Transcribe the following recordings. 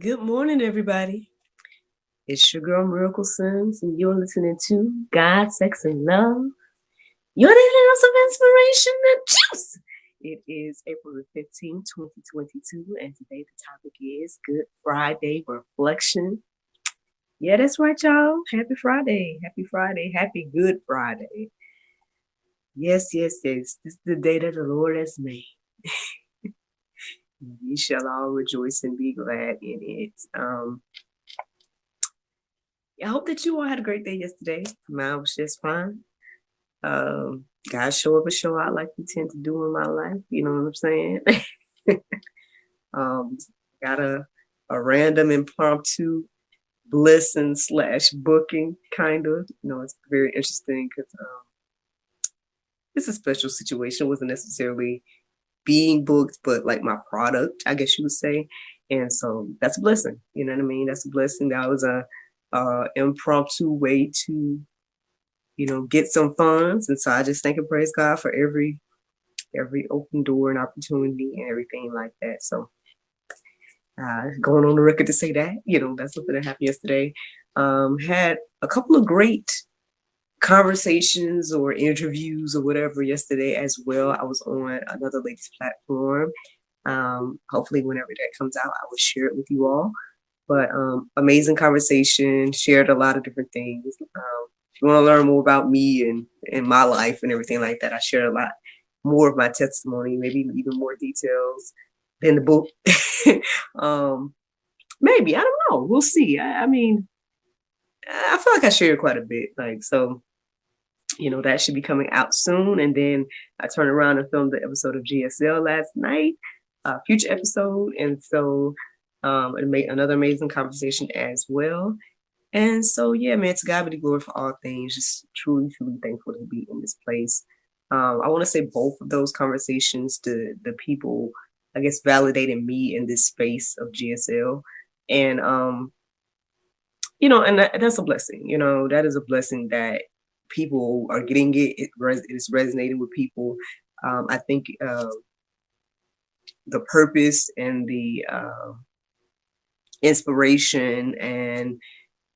Good morning, everybody. It's your girl Miracle Sons, and you're listening to God, Sex, and Love. Your daily dose of inspiration and juice. It is April the 15th, 2022, and today the topic is Good Friday Reflection. Yeah, that's right, y'all. Happy Friday. Happy Friday. Happy Good Friday. Yes, yes, yes. This is the day that the Lord has made. We shall all rejoice and be glad in it. I hope that you all had a great day yesterday. Mine was just fine. God show up and show out like we tend to do in my life. You know what I'm saying? um, got a random impromptu blessing slash booking kind of. It's very interesting because it's a special situation. It wasn't necessarily being booked, but like my product, I guess you would say. And so that's a blessing. You know what I mean? That's a blessing. That was a impromptu way to get some funds. And so I just thank and praise God for every open door and opportunity and everything like that. So going on the record to say that, that's something that happened yesterday. Had a couple of great conversations or interviews or whatever yesterday as well. I was on another lady's platform. Hopefully whenever that comes out, I will share it with you all. But amazing conversation, shared a lot of different things. If you want to learn more about me and my life and everything like that, I shared a lot more of my testimony, maybe even more details than the book. Maybe, I don't know. We'll see. I mean, I feel like I shared quite a bit. That should be coming out soon. And then I turned around and filmed the episode of GSL last night, future episode. And so it made another amazing conversation as well. And so, yeah, man, to God be the glory for all things. Just truly, truly thankful to be in this place. I want to say both of those conversations, the people, I guess, validating me in this space of GSL. And, and that's a blessing. That is a blessing that people are getting it. It's resonating with people. I think the purpose and the inspiration and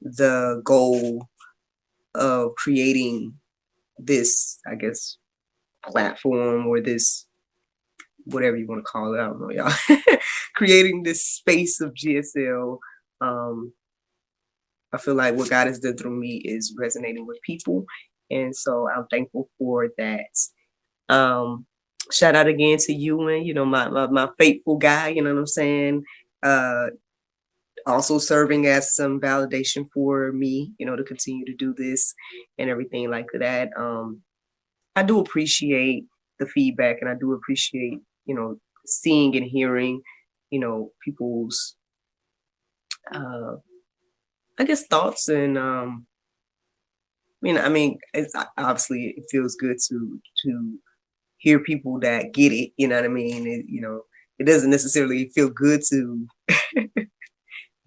the goal of creating this, I guess, platform or this, whatever you want to call it, I don't know, y'all, creating this space of GSL. I feel like what God has done through me is resonating with people. And so I'm thankful for that. Shout out again to Ewan, my faithful guy, you know what I'm saying? Also serving as some validation for me, to continue to do this and everything like that. I do appreciate the feedback, and I do appreciate, seeing and hearing, people's, I guess, thoughts. And it's obviously it feels good to hear people that get it. You know what I mean? It doesn't necessarily feel good to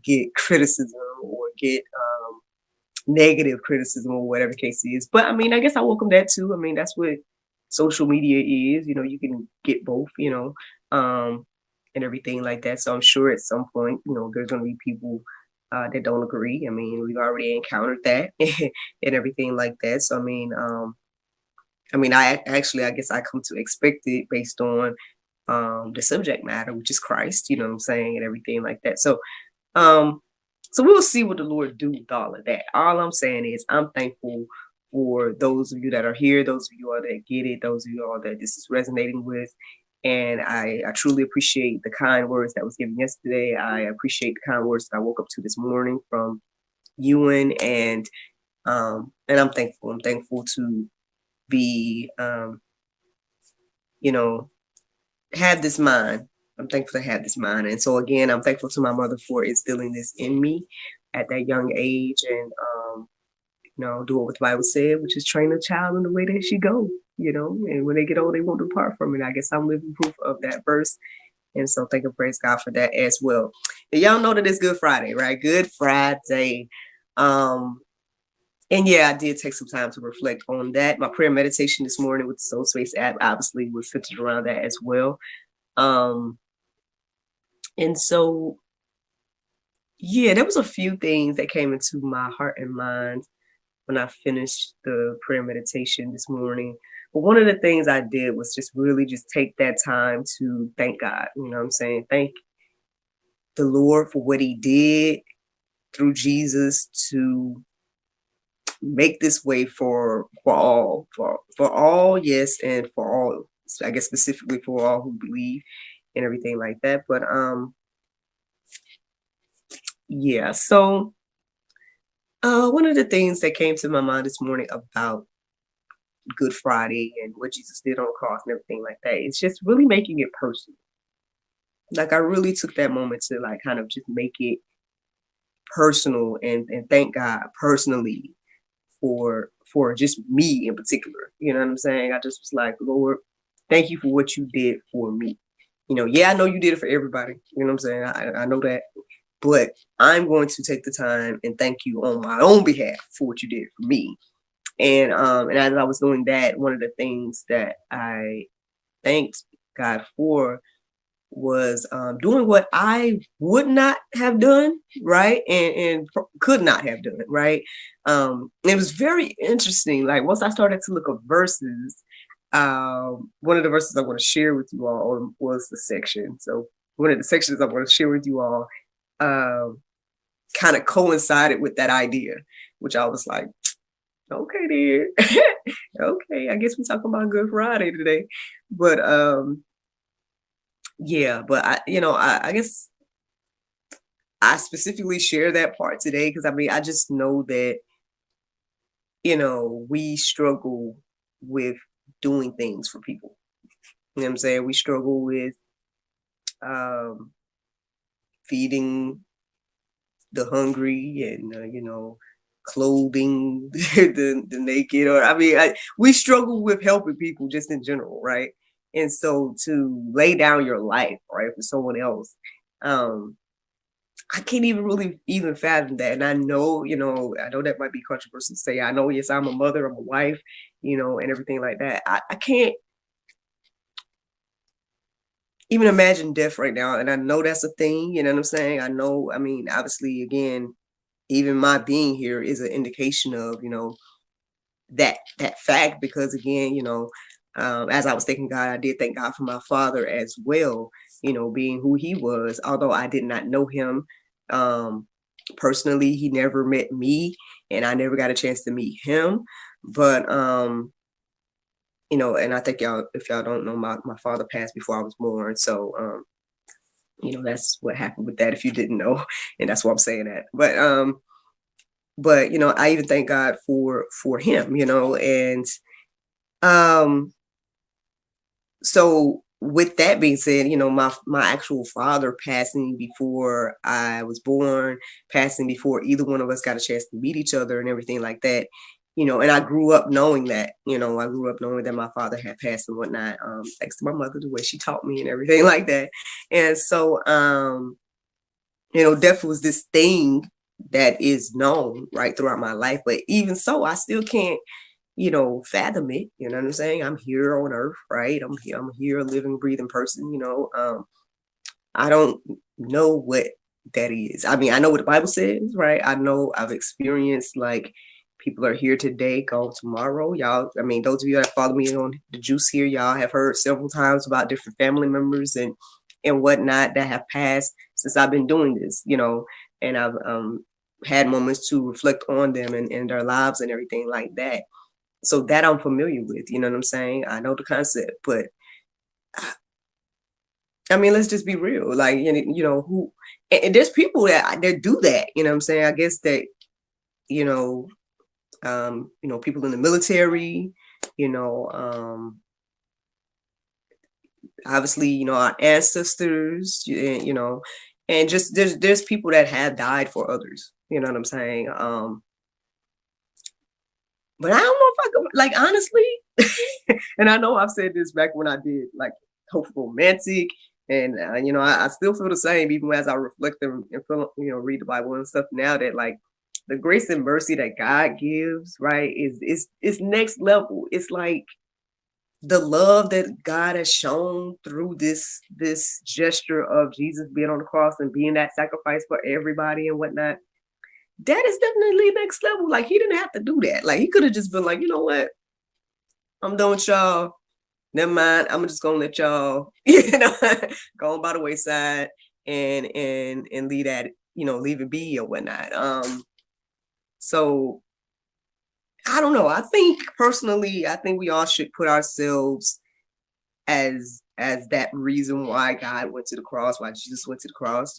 get criticism or get negative criticism or whatever case is. But I guess I welcome that too. That's what social media is. You can get both, and everything like that. So I'm sure at some point, there's going to be people that don't agree. We've already encountered that and everything like that. So I guess I come to expect it based on the subject matter, which is Christ. You know what I'm saying, and everything like that. So we'll see what the Lord do with all of that. All I'm saying is I'm thankful for those of you that are here, those of you all that get it, those of you all that this is resonating with. And I truly appreciate the kind words that was given yesterday. I appreciate the kind words that I woke up to this morning from Ewan, and I'm thankful. I'm thankful to be, have this mind. I'm thankful to have this mind. And so again, I'm thankful to my mother for instilling this in me at that young age, and doing what the Bible said, which is train a child in the way that she go, and when they get old, they won't depart from it. I guess I'm living proof of that verse. And so thank and praise God for that as well. And y'all know that it's Good Friday, right? Good Friday. And yeah, I did take some time to reflect on that. My prayer meditation this morning with the Soul Space app obviously was centered around that as well. And so Yeah, there was a few things that came into my heart and mind when I finished the prayer meditation this morning. But one of the things I did was just really just take that time to thank God. You know what I'm saying? Thank the Lord for what he did through Jesus to make this way for all, for all, yes, and for all. I guess specifically for all who believe and everything like that. But yeah. So one of the things that came to my mind this morning about Good Friday and what Jesus did on the cross and everything like that, it's just really making it personal. Like I really took that moment to like kind of just make it personal and thank God personally for just me in particular. You know what I'm saying? I just was like, Lord, thank you for what you did for me. You know, yeah, I know you did it for everybody. You know what I'm saying? I know that. But I'm going to take the time and thank you on my own behalf for what you did for me. And as I was doing that, one of the things that I thanked God for was doing what I would not have done, right, and could not have done, right. It was very interesting. Like once I started to look up verses, one of the verses I want to share with you all was the section. So one of the sections I want to share with you all um, kind of coincided with that idea, which I was like, okay, dear, okay, I guess we're talking about Good Friday today, but yeah, but I guess I specifically share that part today because I mean, I just know that, we struggle with doing things for people. You know what I'm saying? We struggle with um, feeding the hungry and, clothing the naked. Or, I mean, we struggle with helping people just in general, right? And so to lay down your life, right, for someone else, um, I can't even really even fathom that. And I know that might be controversial to say. I know, yes, I'm a mother, I'm a wife, and everything like that. I can't even imagine death right now. And I know that's a thing, you know what I'm saying? I know, I mean, obviously, again, even my being here is an indication of, that fact because again, as I was thanking God, I did thank God for my father as well, being who he was, although I did not know him personally. He never met me and I never got a chance to meet him. But and I think y'all, if y'all don't know, my father passed before I was born. So that's what happened with that if you didn't know. And that's why I'm saying that. But I even thank God for him, and um so with that being said, my actual father passing before I was born, passing before either one of us got a chance to meet each other and everything like that, and I grew up knowing that, I grew up knowing that my father had passed and whatnot, thanks to my mother, the way she taught me and everything like that. And so death was this thing that is known right throughout my life. But even so, I still can't fathom it. You know what I'm saying? I'm here on earth, right? I'm here, a living, breathing person, I don't know what that is. I mean, I know what the Bible says, right? I know I've experienced like people are here today, gone tomorrow. Y'all, I mean, those of you that follow me on the juice here, y'all have heard several times about different family members and whatnot that have passed since I've been doing this, and I've had moments to reflect on them and their lives and everything like that. So that I'm familiar with, you know what I'm saying? I know the concept, but I mean, let's just be real. Like, who, and there's people that do that, you know what I'm saying? I guess that, you know, people in the military, you know, obviously, our ancestors, and just there's people that have died for others, you know what I'm saying? But I don't know if I could, like, honestly, and I know I've said this back when I did like Hopeful Romantic, and I still feel the same even as I reflect and feel, read the Bible and stuff now, that like the grace and mercy that God gives, right, is next level. It's like the love that God has shown through this gesture of Jesus being on the cross and being that sacrifice for everybody and whatnot, that is definitely next level. Like, he didn't have to do that. Like, he could have just been like, you know what, I'm done with y'all. Never mind. I'm just gonna let y'all, go on by the wayside and leave that, leave it be or whatnot. So I don't know. I think personally, we all should put ourselves as that reason why God went to the cross, why Jesus went to the cross.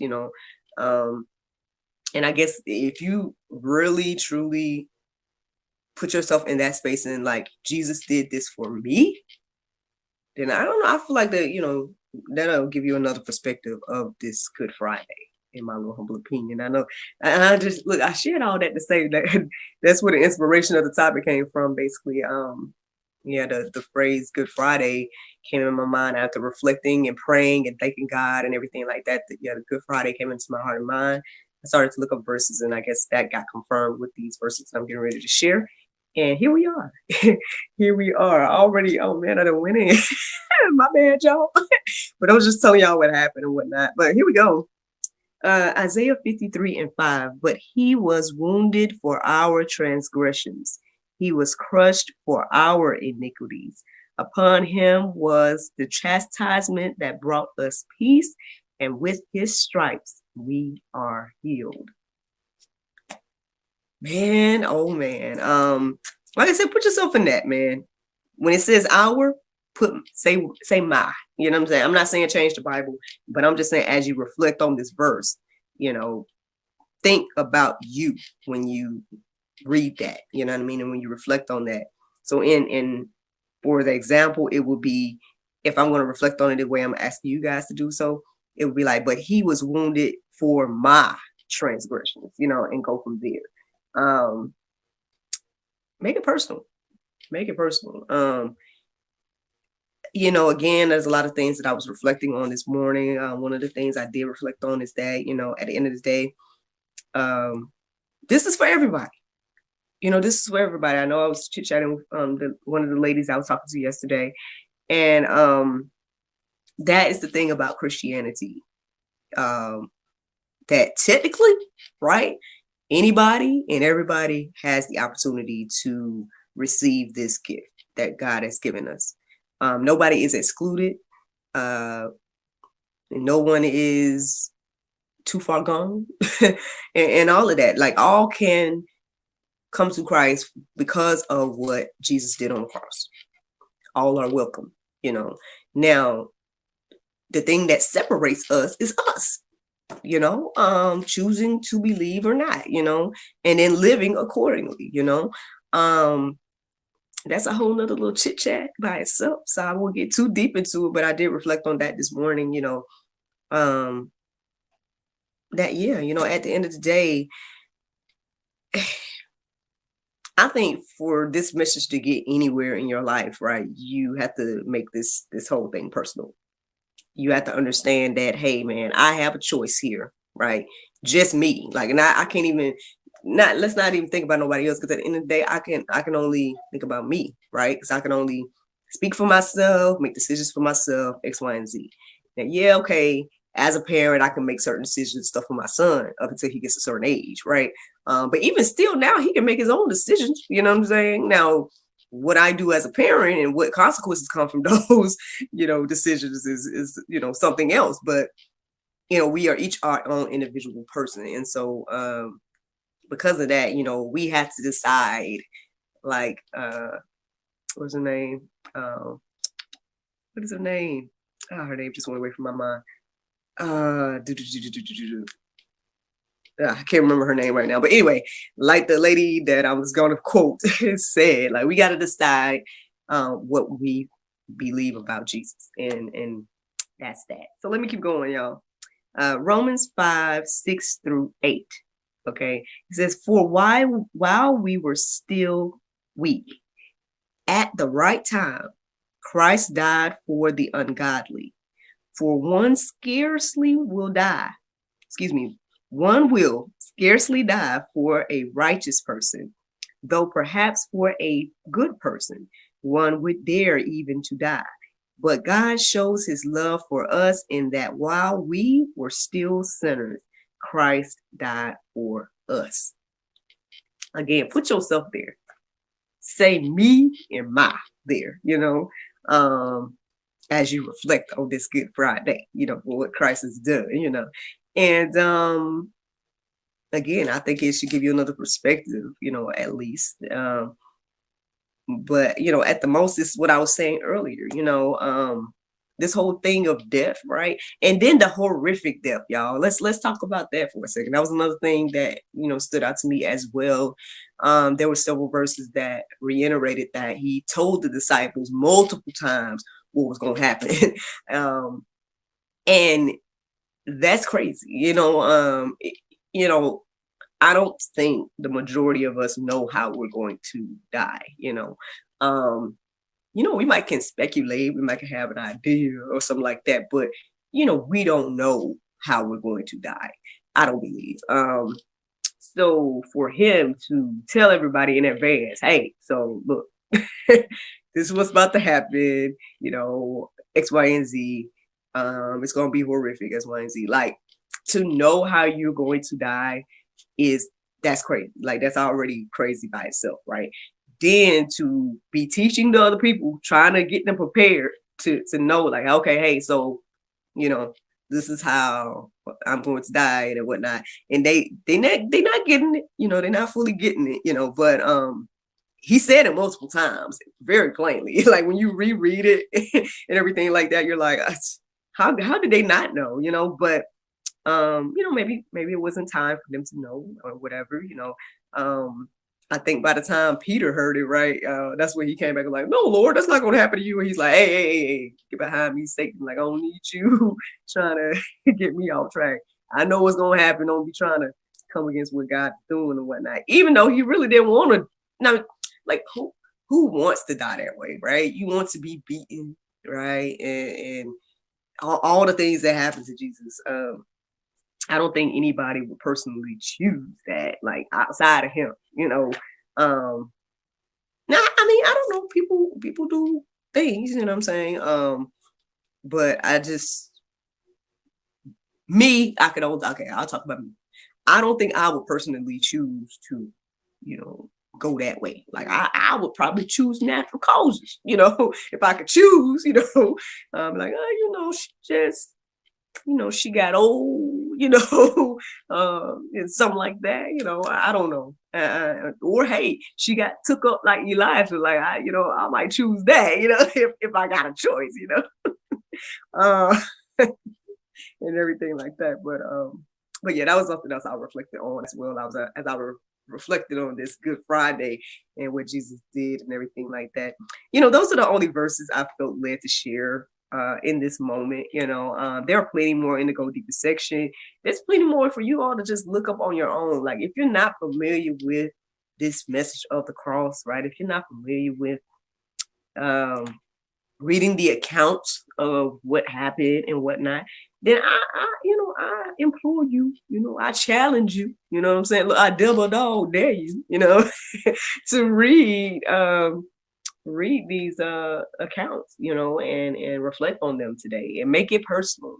And I guess if you really truly put yourself in that space and like, Jesus did this for me, then I don't know. I feel like that, that'll give you another perspective of this Good Friday, in my little humble opinion. I know. And I just look, I shared all that to say that that's where the inspiration of the topic came from, basically. Yeah, the phrase Good Friday came in my mind after reflecting and praying and thanking God and everything like that. Yeah, the Good Friday came into my heart and mind. I started to look up verses, and I guess that got confirmed with these verses that I'm getting ready to share. And here we are. Here we are already. Oh man, I done went in. My bad, y'all. But I was just telling y'all what happened and whatnot. But here we go. Isaiah 53:5. But he was wounded for our transgressions. He was crushed for our iniquities. Upon him was the chastisement that brought us peace, and with his stripes we are healed. Man, oh man. Like I said, put yourself in that, man. When it says our, say my. You know what I'm saying? I'm not saying change the Bible, but I'm just saying as you reflect on this verse, think about you when you read that. You know what I mean? And when you reflect on that. So in for the example, it would be, if I'm going to reflect on it the way I'm asking you guys to do so, it would be like, but he was wounded for my transgressions, and go from there. Make it personal. Again, there's a lot of things that I was reflecting on this morning. One of the things I did reflect on is that, at the end of the day, this is for everybody. This is for everybody. I know I was chit-chatting with one of the ladies I was talking to yesterday, and that is the thing about Christianity. That technically, right, anybody and everybody has the opportunity to receive this gift that God has given us. Nobody is excluded. No one is too far gone and all of that. Like, all can come to Christ because of what Jesus did on the cross. All are welcome. Now, the thing that separates us is us. Choosing to believe or not, and then living accordingly, that's a whole nother little chit chat by itself. So I won't get too deep into it, but I did reflect on that this morning, that, yeah, at the end of the day, I think for this message to get anywhere in your life, right, you have to make this whole thing personal. You have to understand that, hey, man, I have a choice here, right? Just me. Like, and I can't even, let's not even think about nobody else, because at the end of the day, I can only think about me, right? Because I can only speak for myself, make decisions for myself, X, Y, and Z. Now, yeah, okay, as a parent, I can make certain decisions and stuff for my son up until he gets a certain age, right? But even still, now he can make his own decisions. You know what I'm saying? Now, what I do as a parent and what consequences come from those, decisions is something else. But, we are each our own individual person. And so because of that, we have to decide, like, what's her name? What is her name? Oh, her name just went away from my mind. I can't remember her name right now, but anyway, like the lady that I was going to quote said, like, we got to decide what we believe about Jesus, and that's that. So let me keep going, y'all. Romans 5:6-8. Okay, it says, for while we were still weak, at the right time, Christ died for the ungodly. For one will scarcely die for a righteous person, though perhaps for a good person one would dare even to die. But God shows his love for us in that while we were still sinners, Christ died for us. Again, put yourself there. Say me and my there, as you reflect on this Good Friday, for what Christ has done. And again, I think it should give you another perspective, at least. But at the most, it's what I was saying earlier, this whole thing of death, right? And then the horrific death, y'all. Let's talk about that for a second. That was another thing that stood out to me as well. There were several verses that reiterated that he told the disciples multiple times what was going to happen. And that's crazy, I don't think the majority of us know how we're going to die, we might can speculate, we might have an idea or something like that, but we don't know how we're going to die. I don't believe. So for him to tell everybody in advance, hey, so look, this is what's about to happen, X, Y, and Z. It's gonna be horrific, X, Y, and Z. Like, to know how you're going to die that's crazy. Like, that's already crazy by itself, right? Then to be teaching the other people, trying to get them prepared to know, like, okay, hey, so this is how I'm going to die and whatnot. And they're not getting it, they're not fully getting it, but he said it multiple times, very plainly. Like, when you reread it and everything like that, you're like, how did they not know, but maybe it wasn't time for them to know or whatever, I think by the time Peter heard it, right, that's when he came back and like, no, Lord, that's not going to happen to you. And he's like, hey, get behind me, Satan. Like, I don't need you trying to get me off track. I know what's going to happen. Don't be trying to come against what God's doing and whatnot. Even though he really didn't want to. Now, like, who wants to die that way, right? You want to be beaten, right? And all the things that happen to Jesus. I don't think anybody would personally choose that, like, outside of him, Now, I don't know. People do things, you know what I'm saying? But I just, I'll talk about me. I don't think I would personally choose to, go that way. Like, I would probably choose natural causes, if I could choose, like, just, she got old, and something like that, I don't know. Or hey, she got took up like Elijah, like I might choose that, if I got a choice, and everything like that. But yeah, that was something else I reflected on as well. As I reflected on this Good Friday and what Jesus did and everything like that. Those are the only verses I felt led to share in this moment. There are plenty more in the Go Deeper section. There's plenty more for you all to just look up on your own. Like, if you're not familiar with this message of the cross, right? If you're not familiar with reading the accounts of what happened and whatnot, then I implore you, I challenge you, what I'm saying? Look, I double dog dare you, to read these accounts, and reflect on them today and make it personal,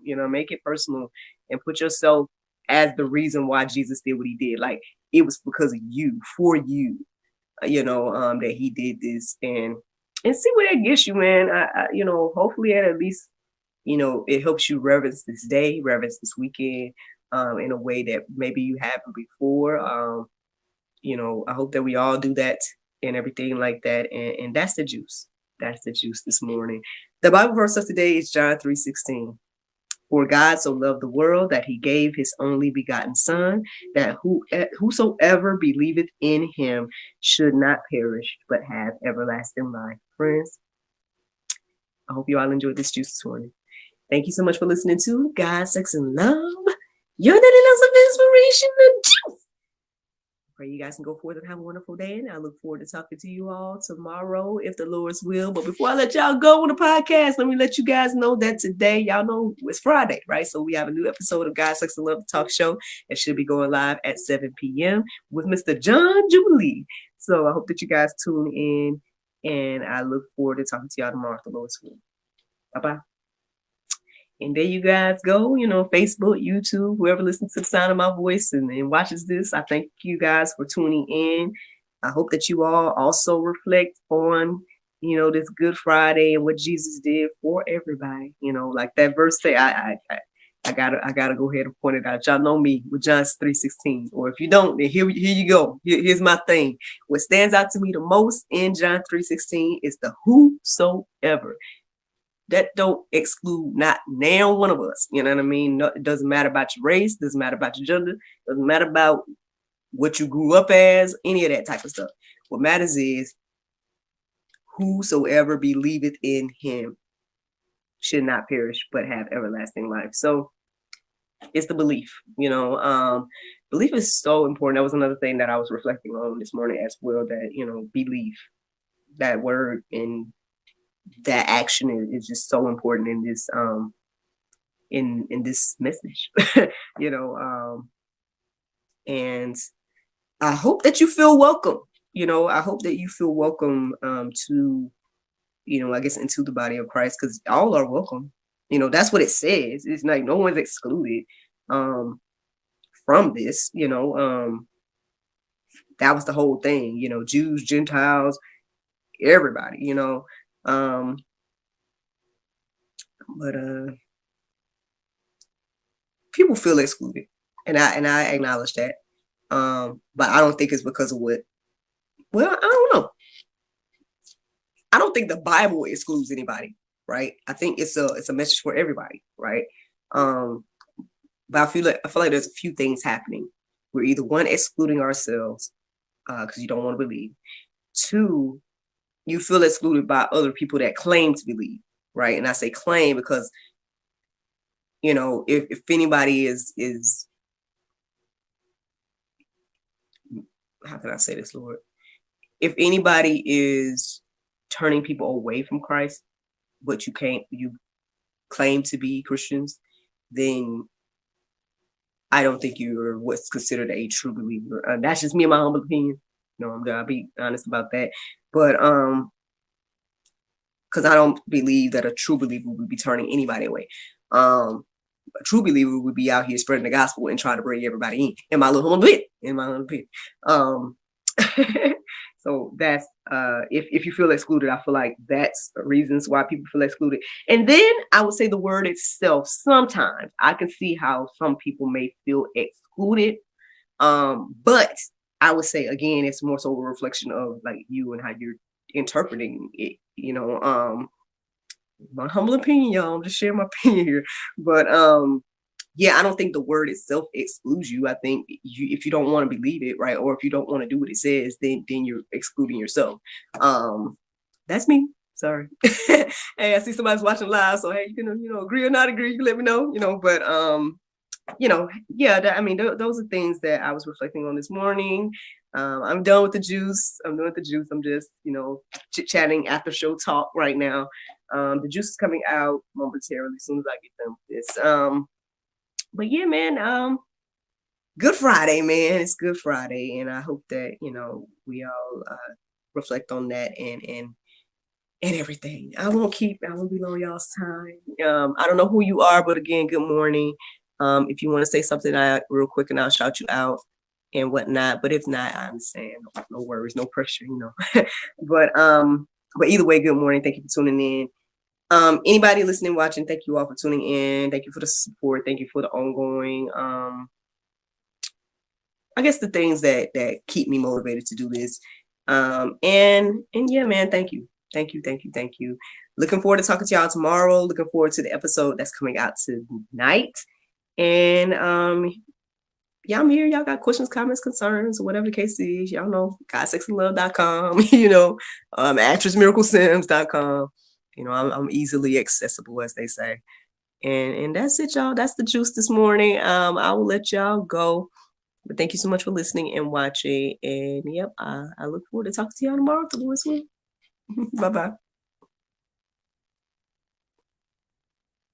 and put yourself as the reason why Jesus did what he did. Like, it was because of you, for you, that he did this, and see where that gets you, man. Hopefully at least, it helps you reverence this day, reverence this weekend, in a way that maybe you haven't before. I hope that we all do that and everything like that. And that's the juice. That's the juice this morning. The Bible verse of today is John 3:16. For God so loved the world that he gave his only begotten son, that whosoever believeth in him should not perish, but have everlasting life. Friends, I hope you all enjoyed this juice this morning. Thank you so much for listening to God, Sex, and Love. Your daily dose of inspiration and juice. Pray you guys can go forth and have a wonderful day. And I look forward to talking to you all tomorrow, if the Lord's will. But before I let y'all go on the podcast, let me let you guys know that today, y'all know it's Friday, right? So we have a new episode of God, Sex, and Love Talk Show. It should be going live at 7 p.m. with Mr. John Jubilee. So I hope that you guys tune in And I look forward to talking to y'all tomorrow at the Lord's will. Bye-bye. And there you guys go, Facebook, YouTube, whoever listens to the sound of my voice and watches this. I thank you guys for tuning in. I hope that you all also reflect on, this Good Friday and what Jesus did for everybody. Like that verse say, I gotta go ahead and point it out. Y'all know me with John 3:16. Or if you don't, then here you go. Here's my thing. What stands out to me the most in John 3:16 is the whosoever. That don't exclude not now one of us. You know what I mean? No, it doesn't matter about your race, doesn't matter about your gender, doesn't matter about what you grew up as, any of that type of stuff. What matters is whosoever believeth in him should not perish but have everlasting life. So it's the belief, belief is so important. That was another thing that I was reflecting on this morning as well, that, belief, that word and that action is just so important in this in this message. And I hope that you feel welcome. I hope that you feel welcome to, I guess, into the body of Christ, because all are welcome. That's what it says. It's like no one's excluded from this. That was the whole thing. Jews, Gentiles, everybody. But people feel excluded, and I acknowledge that. But I don't think it's because of what. Well, I don't know. I don't think the Bible excludes anybody, right? I think it's a message for everybody, right? But I feel like there's a few things happening. We're either one, excluding ourselves because you don't want to believe. Two, you feel excluded by other people that claim to believe, right? And I say claim because, if anybody is how can I say this, Lord? If anybody is turning people away from Christ, but you claim to be Christians, then I don't think you're what's considered a true believer. That's just me and my humble opinion. I'm gonna be honest about that. But because I don't believe that a true believer would be turning anybody away. A true believer would be out here spreading the gospel and trying to bring everybody in my little humble pit. So that's if you feel excluded, I feel like that's reasons why people feel excluded. And then I would say the word itself. Sometimes I can see how some people may feel excluded, but I would say again, it's more so a reflection of like you and how you're interpreting it. My humble opinion, y'all. I'm just sharing my opinion here, but yeah, I don't think the word itself excludes you. I think if you don't want to believe it, right, or if you don't want to do what it says, then you're excluding yourself. That's me. Sorry. Hey, I see somebody's watching live, so hey, you can agree or not agree. You can let me know. But yeah. Those are things that I was reflecting on this morning. I'm done with the juice. I'm just chit chatting after show talk right now. The juice is coming out momentarily as soon as I get done with this. But yeah, man, Good Friday, man. It's Good Friday. And I hope that, we all reflect on that and everything. I won't be long y'all's time. I don't know who you are, but again, good morning. If you want to say something real quick and I'll shout you out and whatnot. But if not, I understand. No worries, no pressure, But either way, good morning. Thank you for tuning in. Anybody listening, watching, thank you all for tuning in. Thank you for the support. Thank you for the ongoing, I guess the things that keep me motivated to do this. And yeah, man, thank you. Looking forward to talking to y'all tomorrow. Looking forward to the episode that's coming out tonight. And yeah, I'm here. Y'all got questions, comments, concerns, whatever the case is. Y'all know GodSexyLove.com, actressmiraclesims.com. I'm easily accessible, as they say. And that's it, y'all. That's the juice this morning. I will let y'all go. But thank you so much for listening and watching. And yep, I look forward to talking to y'all tomorrow. The Lord's will. Bye-bye.